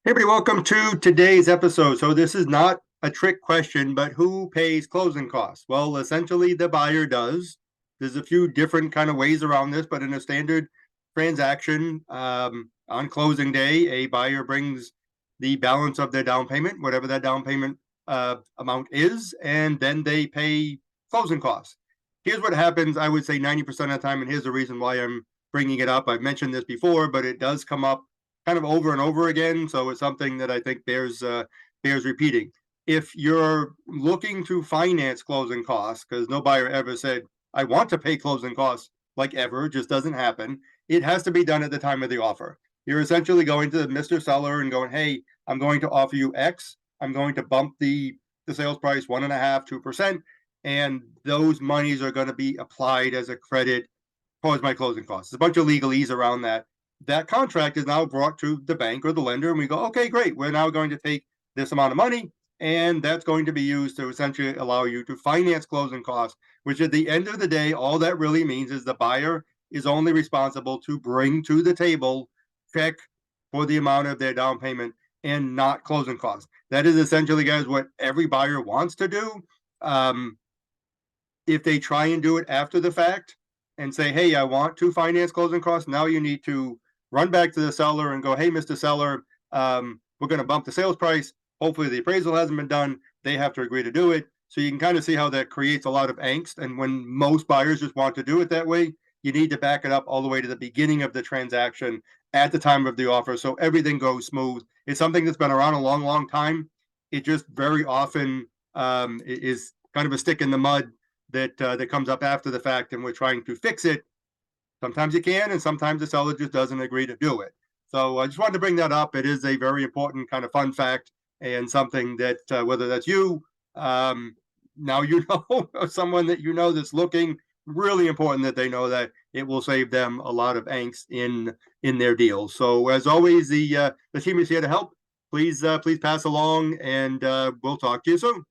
Hey, everybody, welcome to today's episode. So, this is not a trick question, but who pays closing costs? Well, essentially, the buyer does. There's a few different kind of ways around this, but in a standard transaction, on closing day, a buyer brings the balance of their down payment, whatever that down payment amount is, and then they pay closing costs. Here's what happens, I would say 90% of the time, and here's the reason why I'm bringing it up. I've mentioned this before, but it does come up kind of over and over again. So it's something that I think bears repeating. If you're looking to finance closing costs, because no buyer ever said, I want to pay closing costs like ever, it just doesn't happen. It has to be done at the time of the offer. You're essentially going to Mr. Seller and going, hey, I'm going to offer you X. I'm going to bump the sales price 1.5%, 2%, and those monies are going to be applied as a credit towards my closing costs. There's a bunch of legalese around that. That contract is now brought to the bank or the lender, and we go, okay, great. We're now going to take this amount of money, and that's going to be used to essentially allow you to finance closing costs, which at the end of the day, all that really means is the buyer is only responsible to bring to the table check for the amount of their down payment and not closing costs. That is essentially, guys, what every buyer wants to do. Um, if they try and do it after the fact and say, hey, I want to finance closing costs, now you need to run back to the seller and go, hey, Mr. Seller, we're going to bump the sales price. Hopefully the appraisal hasn't been done. They have to agree to do it. So you can kind of see how that creates a lot of angst. And when most buyers just want to do it that way, you need to back it up all the way to the beginning of the transaction at the time of the offer so everything goes smooth. It's something that's been around a long, long time. It just very often is kind of a stick in the mud that comes up after the fact, and we're trying to fix it. Sometimes you can, and sometimes the seller just doesn't agree to do it. So I just wanted to bring that up. It is a very important kind of fun fact, and something that whether that's you, now you know someone that you know that's looking, really important that they know that it will save them a lot of angst in their deals. So as always, the team is here to help. Please pass along, and we'll talk to you soon.